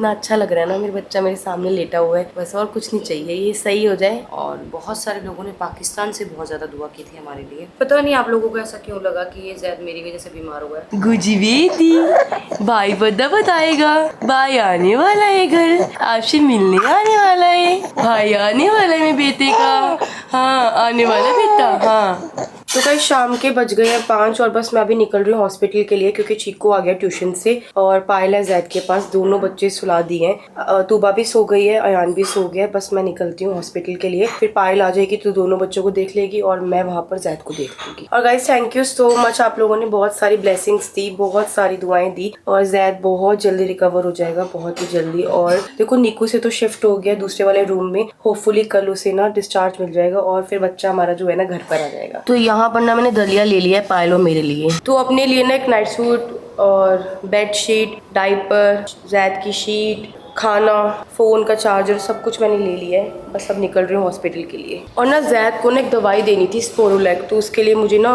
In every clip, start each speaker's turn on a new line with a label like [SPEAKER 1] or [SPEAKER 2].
[SPEAKER 1] इतना अच्छा लग रहा है ना, मेरा बच्चा मेरे सामने लेटा हुआ है, बस और कुछ नहीं चाहिए, ये सही हो जाए। और बहुत सारे लोगों ने पाकिस्तान से बहुत ज्यादा दुआ की थी हमारे लिए। पता नहीं आप लोगों को ऐसा क्यों लगा कि ये जैद मेरी वजह से बीमार हुआ है। गुजी बेटी, भाई बदा बताएगा, भाई आने वाला है घर, आपसे मिलने आने वाला है, भाई आने वाला है मेरे बेटे का। हाँ आने वाला बेटा, हाँ। तो कल शाम के बज गए हैं 5 और बस मैं अभी निकल रही हूँ हॉस्पिटल के लिए, क्योंकि चीकू आ गया ट्यूशन से और पायल है जैद के पास, दोनों बच्चे सुला दिए हैं। तूबा भी सो गई है, अयान भी सो गया है। बस मैं निकलती हूँ हॉस्पिटल के लिए, फिर पायल आ जाएगी तो दोनों बच्चों को देख लेगी और मैं वहाँ पर जैद को देख लूंगी। और guys thank you so much, आप लोगों ने बहुत सारी ब्लेसिंग्स दी, बहुत सारी दुआएं दी और जैद बहुत जल्दी रिकवर हो जाएगा, बहुत ही जल्दी। और देखो निकू से तो शिफ्ट हो गया दूसरे वाले रूम में, होपफुली कल उसे ना डिस्चार्ज मिल जाएगा और फिर बच्चा हमारा जो है ना घर पर आ जाएगा। तो यहाँ पर ना मैंने दलिया ले लिया है पायल और मेरे लिए, तो अपने लिए ना एक नाइट सूट और बेड शीट, डाइपर, जैद की शीट, खाना, फोन का चार्जर, सब कुछ मैंने ले लिया है। बस अब निकल रही हूँ हॉस्पिटल के लिए। और ना जैद को ना एक दवाई देनी थी स्पोरोलैक, तो उसके लिए मुझे ना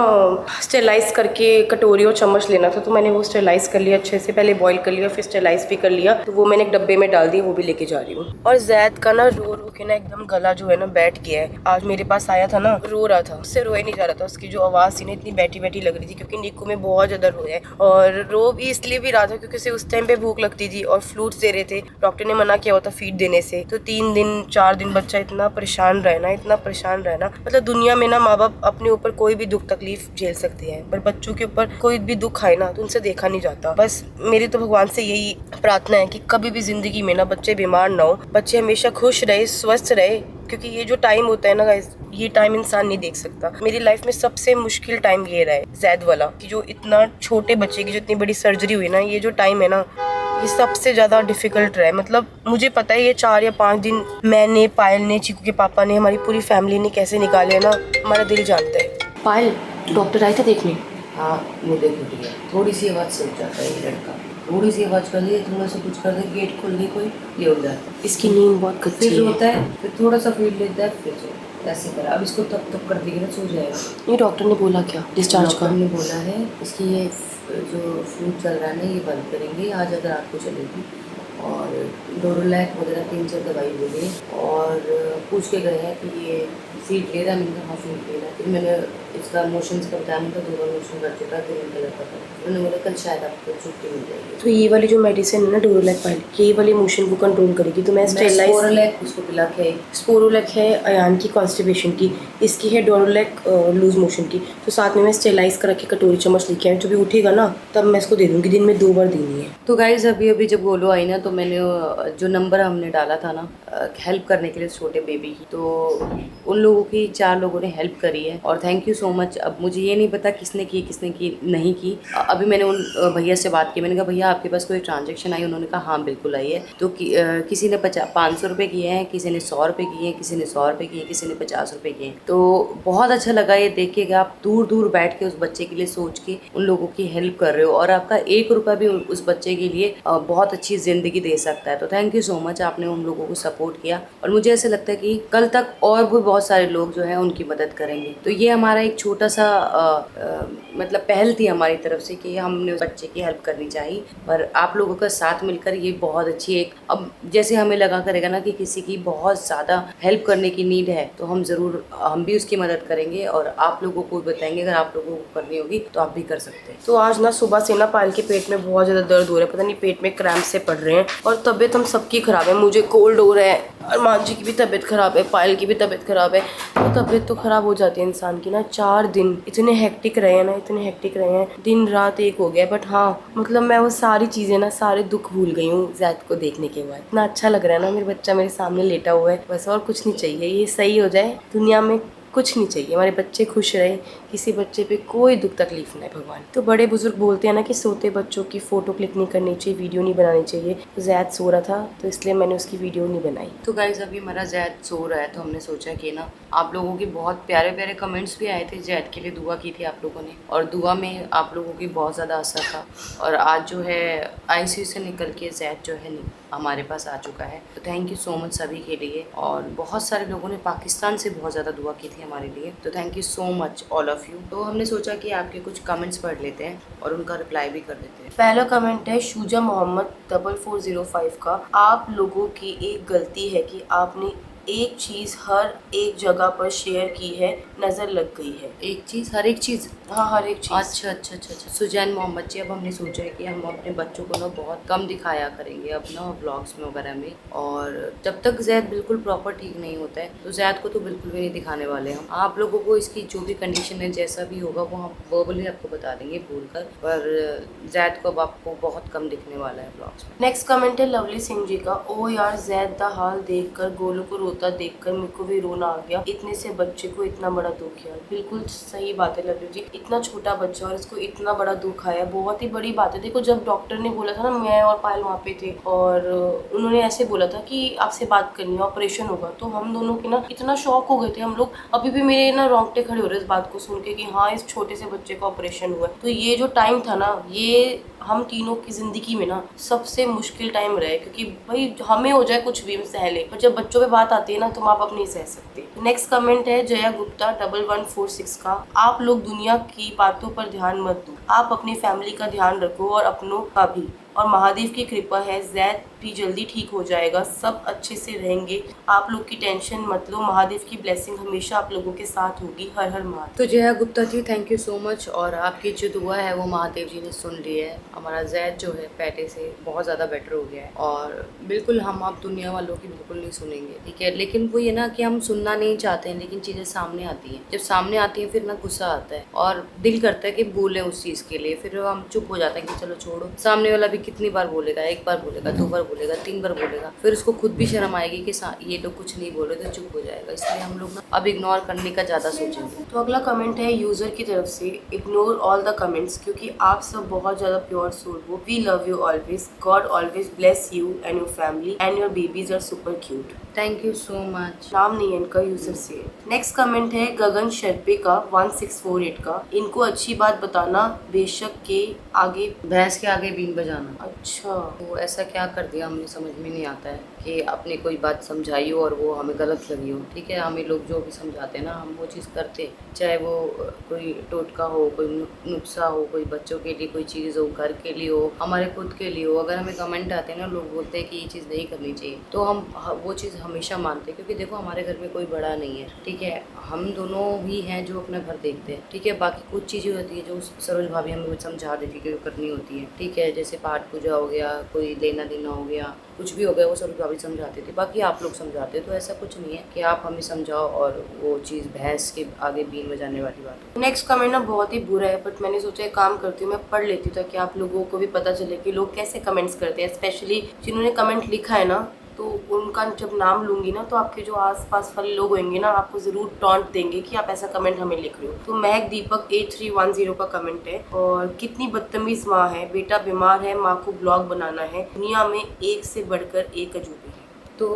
[SPEAKER 1] स्टेलाइज करके कटोरी और चम्मच लेना था, तो मैंने वो स्टेलाइज कर लिया अच्छे से, पहले बॉईल कर लिया फिर स्टेलाइज भी कर लिया, तो वो मैंने एक डब्बे में डाल दिया, वो भी लेके जा रही हूँ। और जैद का ना रो रो के ना एकदम गला जो है ना बैठ गया है। आज मेरे पास आया था ना, रो रहा था, उससे रोया नहीं जा रहा था, उसकी जो आवाज़ थी ना इतनी बैठी बैठी लग रही थी, क्योंकि निक्कू में बहुत ज़्यादा रोया है। और रो भी इसलिए भी रहा था क्योंकि उसे उस टाइम पे भूख लगती थी और फ्रूट्स दे रहे थे, डॉक्टर ने मना किया होता फीड देने से। तो 3 दिन 4 दिन बच्चा इतना परेशान रहना, इतना परेशान रहना, मतलब दुनिया में ना माँ बाप अपने ऊपर कोई भी दुख तकलीफ झेल सकते हैं, पर बच्चों के ऊपर कोई भी दुख आए ना तो उनसे देखा नहीं जाता। बस मेरी तो भगवान से यही प्रार्थना है कि कभी भी जिंदगी में ना बच्चे बीमार ना हो, बच्चे हमेशा खुश रहे, स्वस्थ रहे, क्योंकि ये जो टाइम होता है ना गाइस, ये टाइम इंसान नहीं देख सकता। मेरी लाइफ में सबसे मुश्किल टाइम ये रहा है जैद वाला, कि जो इतना छोटे बच्चे की जो इतनी बड़ी सर्जरी हुई ना, ये जो टाइम है ना, ये सबसे ज़्यादा डिफिकल्ट रहा है। मतलब मुझे पता है ये 4 या 5 दिन मैंने, पायल ने, चीकू के पापा ने, हमारी पूरी फैमिली ने कैसे निकाले ना, हमारा दिल जानता है। पायल, डॉक्टर आए थे देखने?
[SPEAKER 2] हाँ मुझे फूट गया, थोड़ी सी आवाज़ से उठ जाता है ये लड़का, थोड़ी सी आवाज़ कर दे, थोड़ा सा कुछ कर दे, गेट खोल दे कोई, ये हो जाता है।
[SPEAKER 1] इसकी नींद बहुत कच्ची
[SPEAKER 2] फिर
[SPEAKER 1] है।
[SPEAKER 2] रोता है, फिर थोड़ा सा फीड लेता है, फिर सो, ऐसे करा। अब इसको तब तब कर देगी ना, सो जाएगा।
[SPEAKER 1] ये डॉक्टर ने बोला क्या डिस्चार्ज का?
[SPEAKER 2] डॉक्टर ने बोला है इसकी ये जो फ्लूट चल रहा है ना, ये बंद करेंगे, आज अगर रात को चलेगी। और डोरोलैक वगैरह 3-4 दवाई मिली और पूछ के गए हैं कि ये फीड ले रहा है, मैंने हाँ फीड ले रहा है। फिर मैंने इसका मोशंस का बताया, उनका 2 बार मोशन कर चुका है, 3 घंटे लगता था। उन्होंने बोला कल शायद आपको छुट्टी मिल जाएगी।
[SPEAKER 1] तो ये वाली जो मेडिसिन है ना डोरोलैक पायल, ये वाली मोशन को कंट्रोल करेगी, तो मैं
[SPEAKER 2] स्पोरोलैक उसको पिला के,
[SPEAKER 1] स्पोरोलैक है अयान की कॉन्स्टिपेशन की, इसकी है डोरोलैक लूज मोशन की, तो साथ में मैं स्टेलाइज कर रखी कटोरी चम्मच लेके आई, जब भी उठेगा ना तब मैं इसको दे दूँगी, दिन में 2 बार देनी है।
[SPEAKER 2] तो गाइज अभी अभी जब गोलू आई ना, तो मैंने जो नंबर हमने डाला था ना हेल्प करने के लिए छोटे बेबी की, तो उन लोगों की 4 लोगों ने हेल्प करी है और थैंक यू सो मच। अब मुझे ये नहीं पता किसने की नहीं की। अभी मैंने उन भैया से बात की, मैंने कहा भैया आपके पास कोई ट्रांजेक्शन आई? उन्होंने कहा हाँ बिल्कुल आई है। तो किसी ने 500 रुपये किए हैं, किसी ने 100 रुपये किए हैं, किसी ने 100 रुपये किए, किसी ने 50 रुपये किए। तो बहुत अच्छा लगा ये देख के, आप दूर दूर बैठ के उस बच्चे के लिए सोच के उन लोगों की हेल्प कर रहे हो और आपका 1 रुपया भी उस बच्चे के लिए बहुत अच्छी ज़िंदगी दे सकता है। तो थैंक यू सो मच, आपने उन लोगों को सपोर्ट किया और मुझे ऐसे लगता है कि कल तक और भी बहुत सारे लोग जो है उनकी मदद करेंगे। तो ये हमारा एक छोटा सा मतलब पहल थी हमारी तरफ से कि हमने उस बच्चे की हेल्प करनी चाहिए, पर आप लोगों का साथ मिलकर ये बहुत अच्छी एक, अब जैसे हमें लगा करेगा ना कि किसी की बहुत ज़्यादा हेल्प करने की नीड है, तो हम भी उसकी मदद करेंगे और आप लोगों को बताएंगे अगर आप लोगों को करनी होगी तो आप भी कर सकते हैं।
[SPEAKER 1] तो आज ना सुबह से ना पायल के पेट में बहुत ज़्यादा दर्द हो रहा है, पता नहीं पेट में क्रैम्प से पड़ रहे हैं और तबीयत हम सबकी ख़राब है। मुझे कोल्ड हो रहा है, अरमान जी की भी तबीयत ख़राब है, पायल की भी तबीयत ख़राब है। तो तबीयत तो ख़राब हो जाती है इंसान की ना। 4 दिन इतने हेक्टिक रहे हैं ना, इतने हेक्टिक रहे हैं, दिन रात एक हो गया। बट हाँ मतलब मैं वो सारी चीज़ें ना, सारे दुख भूल गई हूँ जैद को देखने के बाद। इतना अच्छा लग रहा है ना, मेरा बच्चा मेरे सामने लेटा हुआ है, बस और कुछ नहीं चाहिए, ये सही हो जाए, दुनिया में कुछ नहीं चाहिए, हमारे बच्चे खुश रहे, किसी बच्चे पे कोई दुख तकलीफ नहीं भगवान। तो बड़े बुजुर्ग बोलते हैं ना कि सोते बच्चों की फ़ोटो क्लिक नहीं करनी चाहिए, वीडियो नहीं बनानी चाहिए। तो जैद सो रहा था तो इसलिए मैंने उसकी वीडियो नहीं बनाई।
[SPEAKER 2] तो गाइज अभी हमारा जैद सो रहा है, तो हमने सोचा कि ना आप लोगों के बहुत प्यारे प्यारे कमेंट्स भी आए थे, जैद के लिए दुआ की थी आप लोगों ने और दुआ में आप लोगों की बहुत ज़्यादा असर था। और आज जो है ICU से निकल के जैद जो है हमारे पास आ चुका है। तो थैंक यू सो मच सभी के लिए। और बहुत सारे लोगों ने पाकिस्तान से बहुत ज़्यादा दुआ की थी हमारे लिए, तो thank you so much all of love you. तो हमने सोचा कि आपके कुछ कमेंट्स पढ़ लेते हैं और उनका रिप्लाई भी कर देते हैं।
[SPEAKER 1] पहला कमेंट है शूजा मोहम्मद 4405 का। आप लोगों की एक गलती है कि आपने एक चीज हर एक जगह पर शेयर की है, नजर लग गई है।
[SPEAKER 2] एक चीज़, हर एक चीज़?
[SPEAKER 1] हाँ, हर एक चीज।
[SPEAKER 2] अच्छा। सुजैन मोहम्मद जी, अब हमने सोचा है कि हम अपने बच्चों को ना बहुत कम दिखाया करेंगे अब ना व्लॉग्स में वगैरह में, और जब तक जैद बिल्कुल प्रॉपर ठीक नहीं होता है तो जैद को तो बिल्कुल भी नहीं दिखाने वाले हम। आप लोगों को इसकी जो भी कंडीशन है, जैसा भी होगा वो हम वर्बली आपको बता देंगे बोलकर, पर जैद को अब आपको बहुत कम दिखने वाला है व्लॉग्स में।
[SPEAKER 1] नेक्स्ट कमेंट है लवली सिंह जी का। ओ यार, जैद दा हाल देखकर, गोलू को रोता देखकर मेरे को भी रोना आ गया। इतने से बच्चे को इतना बड़ा दुख यार। बिल्कुल सही बात है लवली जी, इतना छोटा बच्चा और इसको इतना बड़ा दुख आया, बहुत ही बड़ी बात है। देखो, जब डॉक्टर ने बोला था ना, मैं और पायल वहाँ पे थे और उन्होंने ऐसे बोला था कि आपसे बात करनी है, ऑपरेशन होगा, तो हम दोनों के ना इतना शॉक हो गए थे हम लोग। अभी भी मेरे ना रोंगटे खड़े हो रहे इस बात को सुन के कि हाँ, इस छोटे से बच्चे का ऑपरेशन हुआ है। तो ये जो टाइम था ना, ये हम तीनों की जिंदगी में ना सबसे मुश्किल टाइम रहे, क्योंकि भाई हमें हो जाए कुछ भी सह ले, पर जब बच्चों पे बात आती है ना तो आप अपनी सह सकते। नेक्स्ट कमेंट है जया गुप्ता 1146 का। आप लोग दुनिया की बातों पर ध्यान मत दो, आप अपनी फैमिली का ध्यान रखो और अपनों का भी, और महादेव की कृपा है जैद भी जल्दी ठीक हो जाएगा, सब अच्छे से रहेंगे, आप लोग की टेंशन मत लो, महादेव की ब्लेसिंग हमेशा आप लोगों के साथ होगी, हर हर महादेव।
[SPEAKER 2] तो Jaya Gupta ji, thank you so much, और आपकी जो दुआ है वो महादेव जी ने सुन ली है। हमारा जैद जो है पहले से बहुत ज़्यादा बेटर हो गया है, और बिल्कुल हम आप दुनिया वालों की बिल्कुल नहीं सुनेंगे, ठीक है। लेकिन वो ये ना कि हम सुनना नहीं चाहते हैं, लेकिन चीज़ें सामने आती हैं, जब सामने आती हैं फिर ना गुस्सा आता है और दिल करता है कि बोलें उस चीज़ के लिए, फिर हम चुप हो जाते हैं कि चलो छोड़ो। सामने वाला भी कितनी बार बोलेगा, एक बार बोलेगा, दो बार बोलेगा, तीन बार बोलेगा, फिर उसको खुद भी शर्म आएगी कि ये लोग कुछ नहीं बोल रहे, तो चुप हो जाएगा। इसलिए हम लोग ना अब इग्नोर करने का ज़्यादा सोचेंगे।
[SPEAKER 1] तो अगला कमेंट है यूजर की तरफ से, इग्नोर ऑल द कमेंट्स क्योंकि आप सब बहुत ज्यादा प्योर सोल हो। We love you always, God always bless you and your family and your babies are super cute.
[SPEAKER 2] Thank you so much.
[SPEAKER 1] नाम नहीं है इनका, यूजर से। नेक्स्ट कमेंट है गगन शर्पे का 1648 का। इनको अच्छी बात बताना, बेशक के आगे,
[SPEAKER 2] भैंस के आगे बीन बजाना।
[SPEAKER 1] अच्छा,
[SPEAKER 2] तो ऐसा क्या कर दिया हमने, समझ में नहीं आता है कि अपने कोई बात समझाई हो और वो हमें गलत लगी हो, ठीक है। हमें लोग जो भी समझाते हैं ना, हम वो चीज़ करते, चाहे वो कोई टोटका हो, कोई नुस्खा हो, कोई बच्चों के लिए कोई चीज़ हो, घर के लिए हो, हमारे खुद के लिए हो। अगर हमें कमेंट आते हैं ना, लोग बोलते हैं कि ये चीज़ नहीं करनी चाहिए, तो हम वो चीज़ हमेशा मानते हैं, क्योंकि देखो हमारे घर में कोई बड़ा नहीं है, ठीक है। हम दोनों ही हैं जो अपना घर देखते हैं, ठीक है। बाकी कुछ चीज़ें होती है जो सरोज भाभी हमें समझा देती है कि करनी होती है, ठीक है। जैसे पाठ पूजा हो गया, कोई लेना देना हो गया, कुछ भी हो गया, वो सरोज भाभी समझाते थे, बाकी आप लोग समझाते हैं। तो ऐसा कुछ नहीं है कि आप हमें समझाओ और वो चीज़ भैंस के आगे बीन बजाने वाली बात है।
[SPEAKER 1] नेक्स्ट कमेंट ना बहुत ही बुरा है, बट मैंने सोचा एक काम करती हूँ, मैं पढ़ लेती हूँ ताकि आप लोगों को भी पता चले कि लोग कैसे कमेंट्स करते हैं। स्पेशली जिन्होंने कमेंट लिखा है ना, तो उनका जब नाम लूंगी ना, तो आपके जो आसपास वाले लोग होंगे ना, आपको जरूर टॉन्ट देंगे कि आप ऐसा कमेंट हमें लिख रहे हो। तो महक दीपक 8310 का कमेंट है, और कितनी बदतमीज माँ है, बेटा बीमार है, माँ को ब्लॉग बनाना है, दुनिया में एक से बढ़कर एक अजूबे है।
[SPEAKER 2] तो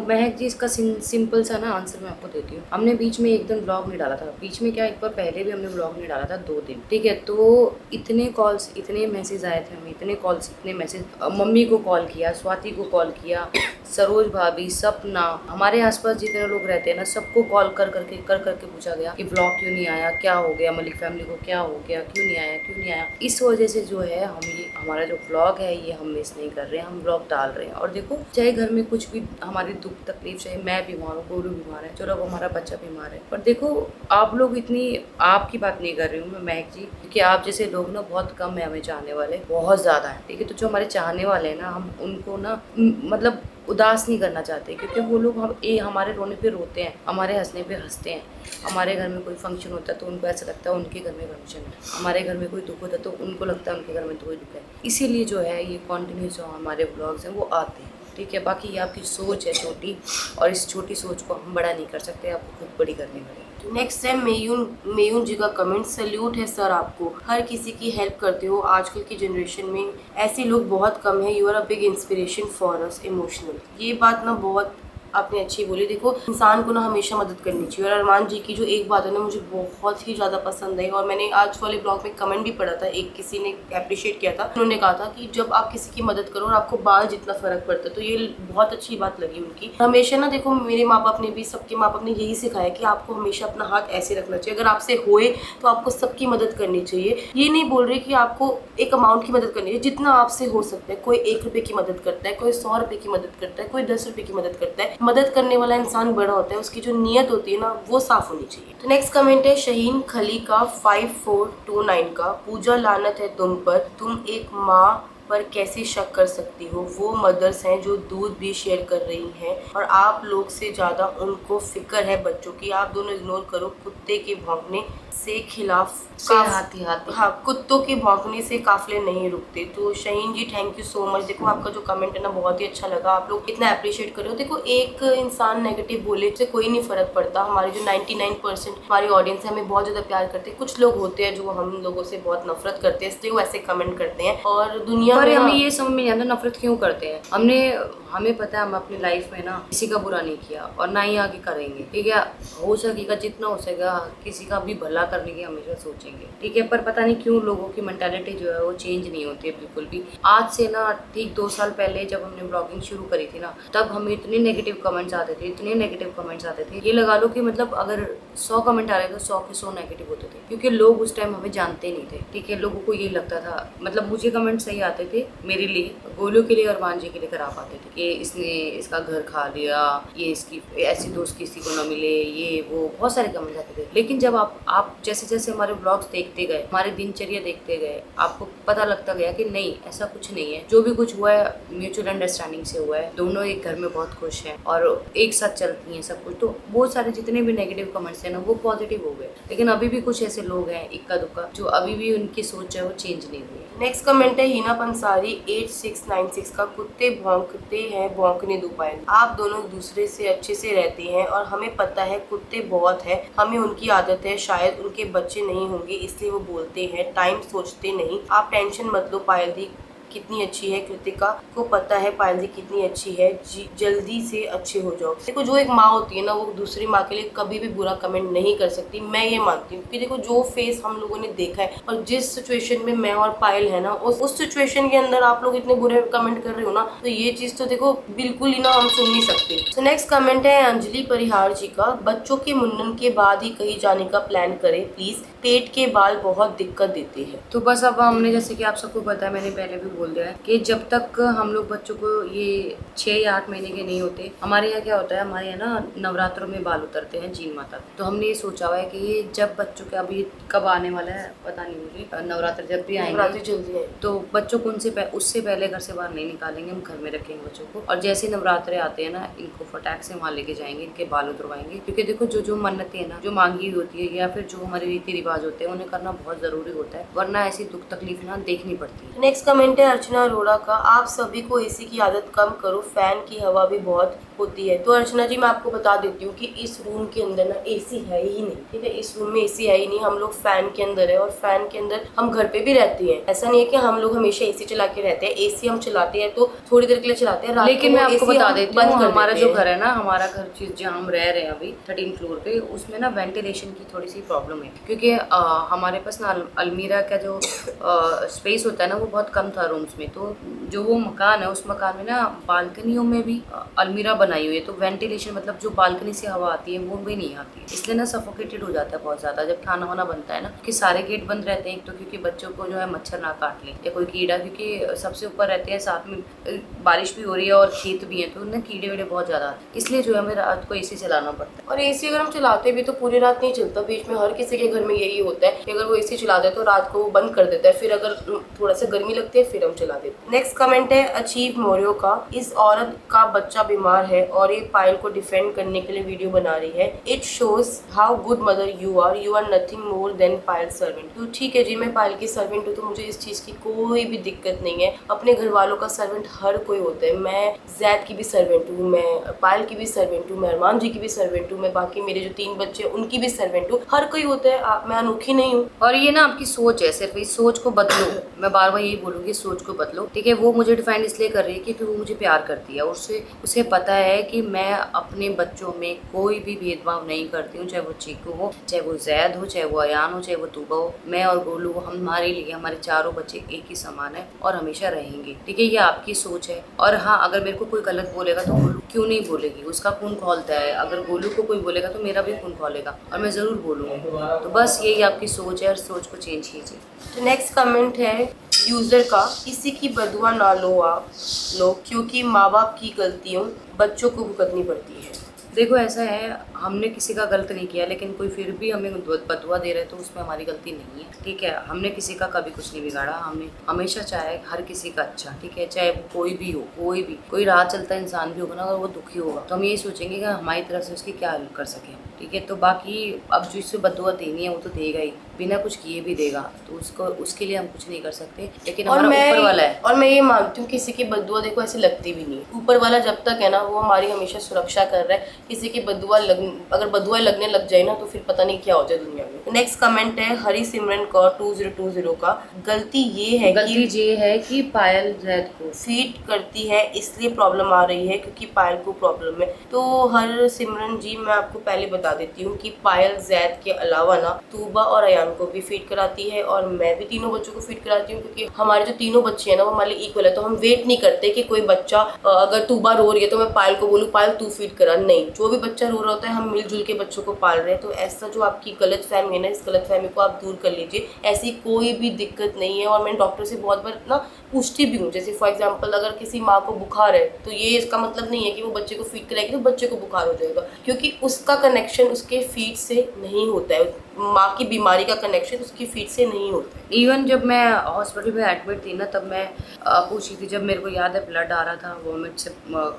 [SPEAKER 2] महक जी, इसका सिंपल सा ना आंसर मैं आपको देती हूँ। हमने बीच में एक दिन ब्लॉग नहीं डाला था, बीच में क्या, एक बार पहले भी हमने ब्लॉग नहीं डाला था 2 दिन, ठीक है। तो इतने कॉल्स, इतने मैसेज आए थे हमें, इतने कॉल्स, इतने मैसेज, मम्मी को कॉल किया, स्वाति को कॉल किया, सरोज भाभी, सपना, हमारे आसपास जितने लोग रहते हैं ना, सबको कॉल कर करके पूछा गया कि ब्लॉग क्यों नहीं आया, क्या हो गया, मलिक फैमिली को क्या हो गया, क्यों नहीं आया। इस वजह से जो है हम ये हमारा जो ब्लॉग है ये हम मिस नहीं कर रहे हैं, हम ब्लॉग डाल रहे हैं। और देखो, चाहे घर में कुछ भी हमारी दुख तकलीफ, चाहे मैं बीमार हूँ, गोलू बीमार है, चलो अब हमारा बच्चा बीमार है, पर देखो आप लोग इतनी, आपकी बात नहीं कर रही हूँ मैं महक जी, क्योंकि आप जैसे लोग ना बहुत कम है हमें चाहने वाले, बहुत ज़्यादा है, ठीक है। तो जो हमारे चाहने वाले हैं ना, हम उनको ना मतलब उदास नहीं करना चाहते, क्योंकि वो लोग हमारे रोने पे रोते हैं, हमारे हंसने पे हंसते हैं। हमारे घर में कोई फंक्शन होता है तो उनको ऐसा लगता है उनके घर में फंक्शन है, हमारे घर में कोई दुख होता है तो उनको लगता है उनके घर में तो कोई दुख है। इसीलिए जो है ये कंटिन्यूस जो हमारे ब्लॉग्स हैं वो आते हैं, ठीक है। बाकी ये आपकी सोच है छोटी, और इस छोटी सोच को हम बड़ा नहीं कर सकते, आपको खुद बड़ी करनी पड़ेगी।
[SPEAKER 1] नेक्स्ट है मेयून जी का कमेंट। सल्यूट है सर आपको, हर किसी की हेल्प करते हो, आजकल की जनरेशन में ऐसे लोग बहुत कम है, you are a big inspiration for us emotional. ये बात ना बहुत आपने अच्छी बोली। देखो इंसान को ना हमेशा मदद करनी चाहिए, और अरमान जी की जो एक बात है ना मुझे बहुत ही ज़्यादा पसंद आई, और मैंने आज वाले ब्लॉग में कमेंट भी पढ़ा था, एक किसी ने अप्रिशिएट किया था, उन्होंने कहा था कि जब आप किसी की मदद करो और आपको बाल जितना फर्क पड़ता है, तो ये बहुत अच्छी बात लगी उनकी। हमेशा ना देखो मेरे माँ बाप ने भी, सबके माँ बाप ने यही सिखाया कि आपको हमेशा अपना हाथ ऐसे रखना चाहिए, अगर आपसे होए तो आपको सबकी मदद करनी चाहिए। ये नहीं बोल रहे कि आपको एक अमाउंट की मदद करनी है, जितना आपसे हो सकता है। कोई 1 रुपए की मदद करता है, कोई 100 रुपए की मदद करता है, कोई 10 रुपए की मदद करता है। मदद करने वाला इंसान बड़ा होता है, उसकी जो नीयत होती है ना वो साफ होनी चाहिए। तो नेक्स्ट कमेंट है शहीन खली का 5429 का, पूजा लानत है तुम पर, तुम एक माँ पर कैसे शक कर सकती हो। वो मदर्स हैं जो दूध भी शेयर कर रही हैं, और आप लोग से ज़्यादा उनको फिक्र है बच्चों की। आप दोनों इग्नोर करो, कुत्ते के भौंकने से खिलाफ
[SPEAKER 2] हाथी हाथी।
[SPEAKER 1] हाँ, कुत्तों के भौंकने से काफिले नहीं रुकते। तो शहीन जी थैंक यू सो मच। देखो आपका जो कमेंट है ना बहुत ही अच्छा लगा, आप लोग इतना अप्रिशिएट कर रहे हो। देखो एक इंसान नेगेटिव बोले से कोई नहीं फर्क पड़ता। हमारे जो 99% हमारी ऑडियंस है हमें बहुत ज्यादा प्यार करते हैं। कुछ लोग होते हैं जो हम लोगों से बहुत नफरत करते हैं, इसलिए वो ऐसे कमेंट करते हैं। और दुनिया
[SPEAKER 2] पर
[SPEAKER 1] में
[SPEAKER 2] हमें ये समझ में नहीं आता नफरत क्यों करते हैं। हमें पता है हम अपनी लाइफ में ना किसी का बुरा नहीं किया और ना ही आगे करेंगे, ठीक है। हो सकेगा जितना हो सकेगा किसी का भी भला करने की हमेशा सोचेंगे, ठीक है। पर पता नहीं क्यों लोगों की मेंटालिटी जो है वो चेंज नहीं होती है बिल्कुल भी। आज से ना ठीक 2 साल पहले जब हमने ब्लॉगिंग शुरू करी थी ना, तब हमें इतने नेगेटिव कमेंट्स आते थे, इतने नेगेटिव कमेंट्स आते थे, ये लगा लो कि मतलब अगर 100 कमेंट आ रहे तो 100 के 100 नेगेटिव होते थे, क्योंकि लोग उस टाइम हमें जानते नहीं थे, ठीक है। लोगों को ये लगता था, मतलब मुझे कमेंट सही आते थे मेरे लिए, गोलू के लिए और अरमान जी के लिए खराब आते थे कि इसने इसका घर खा लिया, ये इसकी ऐसी दोस्त किसी को ना मिले, ये वो बहुत सारे कमेंट आते थे। लेकिन जब आप जैसे जैसे हमारे ब्लॉग्स देखते गए, हमारे दिनचर्या देखते गए, आपको पता लगता गया कि नहीं ऐसा कुछ नहीं है। जो भी कुछ हुआ है म्यूचुअल अंडरस्टैंडिंग से हुआ है, दोनों एक घर में बहुत खुश हैं और एक साथ चलती हैं सब कुछ। तो बहुत सारे जितने भी नेगेटिव कमेंट्स हैं ना वो पॉजिटिव हो गए। लेकिन अभी भी कुछ ऐसे लोग हैं इक्का दुक्का जो अभी भी उनकी सोच है वो चेंज नहीं हुई।
[SPEAKER 1] नेक्स्ट कमेंट है हीना पंसारी 8696 का, कुत्ते भौंकते हैं भौंकने दो पायल। आप दोनों एक दूसरे से अच्छे से रहते हैं और हमें पता है कुत्ते बहुत है, हमें उनकी आदत है, शायद उनके बच्चे नहीं होंगे इसलिए वो बोलते हैं, टाइम सोचते नहीं। आप टेंशन मत लो, पायल दी कितनी अच्छी है, कृतिका को पता है पायल दी कितनी अच्छी है, जल्दी से अच्छे हो जाओ। देखो जो एक माँ होती है ना वो दूसरी माँ के लिए कभी भी बुरा कमेंट नहीं कर सकती, मैं ये मानती हूँ। क्योंकि देखो जो फेस हम लोगों ने देखा है और जिस सिचुएशन में मैं और पायल है ना, उस सिचुएशन के अंदर आप लोग इतने बुरे कमेंट कर रहे हो ना, तो ये चीज तो देखो बिल्कुल ही ना हम सुन नहीं सकते। तो नेक्स्ट कमेंट है अंजलि परिहार जी का, बच्चों के मुंडन के बाद ही कहीं जाने का प्लान करें प्लीज, पेट के बाल बहुत दिक्कत देते हैं।
[SPEAKER 2] तो बस अब हमने, जैसे कि आप सबको पता है, मैंने पहले भी बोल दिया है कि जब तक हम लोग बच्चों को ये 6 या 8 महीने के नहीं होते, हमारे यहाँ क्या होता है, हमारे यहाँ ना नवरात्रों में बाल उतरते हैं जीन माता। तो हमने ये सोचा हुआ है कि ये जब बच्चों के, अभी कब आने वाला है पता नहीं मुझे, नवरात्र जब भी आएंगे
[SPEAKER 1] जल्दी है
[SPEAKER 2] तो बच्चों को उससे पहले घर से बाहर नहीं निकालेंगे, हम घर में रखेंगे बच्चों को। और जैसे नवरात्रे आते हैं ना, इनको फटाक से वहाँ लेके जाएंगे, इनके बाल उतरवाएंगे। क्योंकि देखो जो मन्नतें है ना, जो मांगी हुई होती है या फिर जो हमारे रीति रिवाज होते हैं उन्हें करना बहुत जरूरी होता है, वरना ऐसी दुख तकलीफ ना देखनी पड़ती है।
[SPEAKER 1] नेक्स्ट कमेंट है अर्चना अरोड़ा का, आप सभी को एसी की आदत कम करो, फैन की हवा भी बहुत होती है। तो अर्चना जी मैं आपको बता देती हूँ कि इस रूम के अंदर ना एसी है ही नहीं, ठीक है। इस रूम में एसी है ही नहीं, हम लोग फैन के अंदर है, और फैन के अंदर हम घर पे भी रहते हैं। ऐसा नहीं है कि हम लोग हमेशा एसी चला के रहते हैं। एसी हम चलाते हैं तो थोड़ी देर के लिए चलाते हैं,
[SPEAKER 2] लेकिन मैं आपको बता देती हूँ हमारा जो घर है ना, हमारा घर जहाँ हम रह रहे हैं अभी 13 फ्लोर पे, उसमें ना वेंटिलेशन की थोड़ी सी प्रॉब्लम है। क्योंकि हमारे पास ना अलमीरा का जो स्पेस होता है ना वो बहुत कम था रूम्स में। तो जो वो मकान है उस मकान में ना बालकनियों में भी अलमीरा बनाई हुई है, तो वेंटिलेशन मतलब जो बालकनी से हवा आती है वो भी नहीं आती है, इसलिए ना सफोकेटेड हो जाता है बहुत ज़्यादा जब खाना वाना बनता है ना। कि सारे गेट बंद रहते हैं, एक तो क्योंकि बच्चों को जो है मच्छर ना काट ले या कोई कीड़ा, क्योंकि सबसे ऊपर रहते हैं, साथ में बारिश भी हो रही है और खेत भी है, तो उनमें कीड़े वीड़े बहुत ज़्यादा आते हैं, इसलिए जो है हमें रात को एसी चलाना पड़ता है।
[SPEAKER 1] और एसी अगर हम चलाते भी तो पूरी रात नहीं चलता, बीच में हर किसी के घर में यही होता है कि अगर वो एसी चलाते हैं तो रात को वो बंद कर देता है, फिर अगर थोड़ा सा गर्मी लगती है फिर हम चला देते हैं। नेक्स्ट कमेंट है अचीव मौर्य का, इस औरत का बच्चा बीमार है और ये पायल को डिफेंड करने के लिए वीडियो बना रही है। It shows how good mother you are nothing more than Payal servant. तो ठीक है जी, मैं पायल की सर्वेंट हूँ तो मुझे इस चीज की कोई भी दिक्कत नहीं है। अपने घर वालों का सर्वेंट हर कोई होता है, मैं जैद की भी सर्वेंट हूँ, मैं पायल की भी सर्वेंट हूँ, मैं अरमान जी की भी सर्वेंट हूँ, मैं बाकी मेरे जो 3 बच्चे उनकी भी सर्वेंट हूँ, हर कोई होता है, मैं अनोखी नहीं हूँ।
[SPEAKER 2] और ये ना आपकी सोच है, सिर्फ इस सोच को बदलो, मैं बार बार यही बोलूँगी, सोच सोच को बदलो, ठीक है। वो मुझे डिफाइन इसलिए कर रही है क्योंकि वो मुझे प्यार करती है, उसे पता है कि मैं अपने बच्चों में कोई भी भेदभाव नहीं करती हूँ, चाहे वो चीकू हो, चाहे वो जैद हो, चाहे वो अयान हो, चाहे वो तूबा हो। मैं और गोलू हमारे लिए हमारे चारों बच्चे एक ही समान है और हमेशा रहेंगे, ठीक है। ये आपकी सोच है। और हाँ, अगर मेरे को कोई गलत बोलेगा तो गोलू क्यों नहीं बोलेगी, उसका खून खौलता है। अगर गोलू को कोई बोलेगा तो मेरा भी खून खौलेगा और मैं ज़रूर बोलूँगी। तो बस यही आपकी सोच है और सोच को चेंज कीजिए।
[SPEAKER 1] तो नेक्स्ट कमेंट है यूज़र का, किसी की बदुआ ना लो आप लोग, क्योंकि माँ बाप की गलतियों बच्चों को भुगतनी पड़ती है।
[SPEAKER 2] देखो ऐसा है, हमने किसी का गलत नहीं किया, लेकिन कोई फिर भी हमें बदुआ दे रहे तो उसमें हमारी गलती नहीं है, ठीक है। हमने किसी का कभी कुछ नहीं बिगाड़ा, हमने हमेशा चाहे हर किसी का अच्छा, ठीक है। चाहे वो कोई भी हो, कोई राह चलता इंसान भी होगा ना, अगर वो दुखी होगा तो हम यही सोचेंगे कि हमारी तरफ से उसकी क्या हेल्प कर सकें, ठीक है। तो बाकी अब जो इससे बदुआ देनी है वो तो देगा ही, बिना कुछ किए भी देगा, तो उसके लिए हम कुछ नहीं कर सकते, लेकिन हमारा ऊपर वाला है।
[SPEAKER 1] और मैं ये मानती हूँ किसी की बदुआ देखो ऐसी लगती भी नहीं है। ऊपर वाला जब तक है ना, वो हमारी हमेशा सुरक्षा कर रहा है। किसी की बदुआ अगर बदुआ लगने लग जाए ना तो फिर पता नहीं क्या हो जाए दुनिया में। नेक्स्ट कमेंट है हरी सिमरन कौर 2020 का, गलती ये है कि
[SPEAKER 2] पायल जैद को
[SPEAKER 1] फीड करती है इसलिए प्रॉब्लम आ रही है, क्योंकि पायल को प्रॉब्लम है। तो हर सिमरन जी, मैं आपको पहले बता देती हूँ कि पायल जैद के अलावा ना तूबा और अयान को भी फीड कराती है, और मैं भी तीनों बच्चों को फीड कराती हूँ, क्योंकि हमारे जो तीनों बच्चे हैं ना वो हमारे लिए इक्वल है। तो हम वेट नहीं करते कि कोई बच्चा, अगर तूबा रो रही है तो मैं पायल को बोलूँ पायल तू फीड करा, नहीं। जो भी बच्चा रो रहा होता है हम मिलजुल के बच्चों को पाल रहे हैं। तो ऐसा जो आपकी गलत फहमी है ना, इस गलत फहमी को आप दूर कर लीजिए। ऐसी कोई भी दिक्कत नहीं है। और मैं डॉक्टर से बहुत बार ना पूछती भी हूँ, जैसे फॉर एग्जाम्पल अगर किसी माँ को बुखार है तो ये इसका मतलब नहीं है कि वो बच्चे को फीड कराएगी तो बच्चे को बुखार हो जाएगा, क्योंकि उसका कनेक्शन उसके फीड से नहीं होता है। माँ की बीमारी का कनेक्शन उसकी फीड से नहीं होता है।
[SPEAKER 2] इवन जब मैं हॉस्पिटल में एडमिट थी ना, तब मैं पूछी थी, जब मेरे को याद है ब्लड आ रहा था, वॉमिट से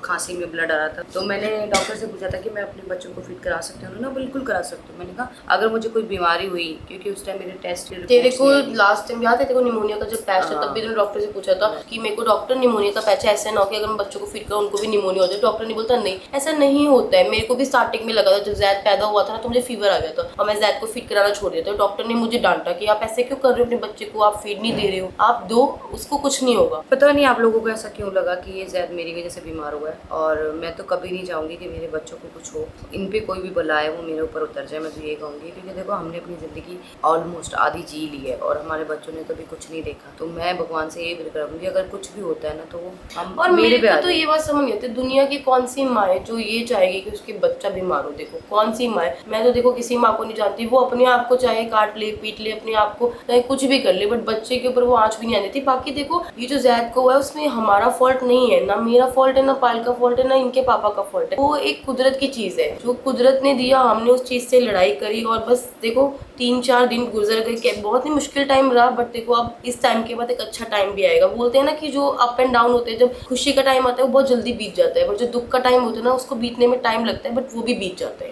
[SPEAKER 2] खांसी में ब्लड आ रहा था, तो मैंने डॉक्टर से पूछा था कि मैं अपने बच्चों को फीड करा सकती हूँ ना। बिल्कुल करा सकती हूँ। मैंने कहा अगर मुझे कोई बीमारी हुई, क्योंकि उस टाइम मेरे टेस्ट
[SPEAKER 1] तेरे को लास्ट टाइम याद है, तेरे को निमोनिया का जब पैच था तब भी मैंने डॉक्टर से पूछा था कि मेरे को डॉक्टर निमोनिया का पैच है, ऐसा ना हो कि अगर मैं बच्चों को फीड करूँ उनको भी निमोनिया हो जाए। डॉक्टर ने बोलता नहीं, ऐसा नहीं होता है। मेरे को भी स्टार्टिंग में लगा था, जब जैद पैदा हुआ था ना तो मुझे फीवर आ गया था और मैं जैद को फीड कराना छोड़ दिया था। डॉक्टर ने मुझे डांटा कि आप ऐसे क्यों कर रहे हो, अपने बच्चे को आप फीड नहीं दे रहे हो, आप दो, उसको कुछ नहीं होगा।
[SPEAKER 2] पता नहीं आप लोगों को ऐसा क्यों लगा कि ये जैद मेरी वजह से बीमार हुआ है, और मैं तो कभी नहीं चाहूँगी कि मेरे बच्चों को कुछ हो, इन पे कोई भी बला है वो मेरे ऊपर उतर जाए। मैं तो ये कहूँगी, क्योंकि देखो हमने अपनी ज़िंदगी ऑलमोस्ट आधी जी ली है और हमारे बच्चों ने कभी कुछ नहीं देखा। तो मैं भगवान से ये भी करूँगी अगर कुछ भी होता है ना तो हम,
[SPEAKER 1] और मेरे को तो ये बात समझ नहीं आती, दुनिया की कौन सी माँ है जो ये चाहेगी कि उसके बच्चा बीमार हो। देखो कौन सी माँ है, मैं तो देखो किसी माँ को नहीं जानती, वो अपने आप को चाहे काट ले पीट ले, अपने आप को चाहे कुछ भी कर ले, बट बच्चे के ऊपर वो आंच भी नहीं आती थी। बाकी देखो ये जो जैद को हुआ है उसमें हमारा फॉल्ट नहीं है, ना मेरा फॉल्ट है, ना पायल का फॉल्ट है, ना इनके पापा का फॉल्ट है। वो एक कुदरत की चीज है, जो कुदरत ने दिया, हमने उस चीज से लड़ाई करी और बस देखो 3-4 दिन गुजर गए। बहुत ही मुश्किल टाइम रहा, बट देखो अब इस टाइम के बाद एक अच्छा टाइम भी आएगा। बोलते हैं ना कि जो अप एंड डाउन होते हैं, जब खुशी का टाइम आता है वो बहुत जल्दी बीत जाता है, बट जो दुख का टाइम होता है ना उसको बीतने में टाइम लगता है, बट वो भी बीत जाता है।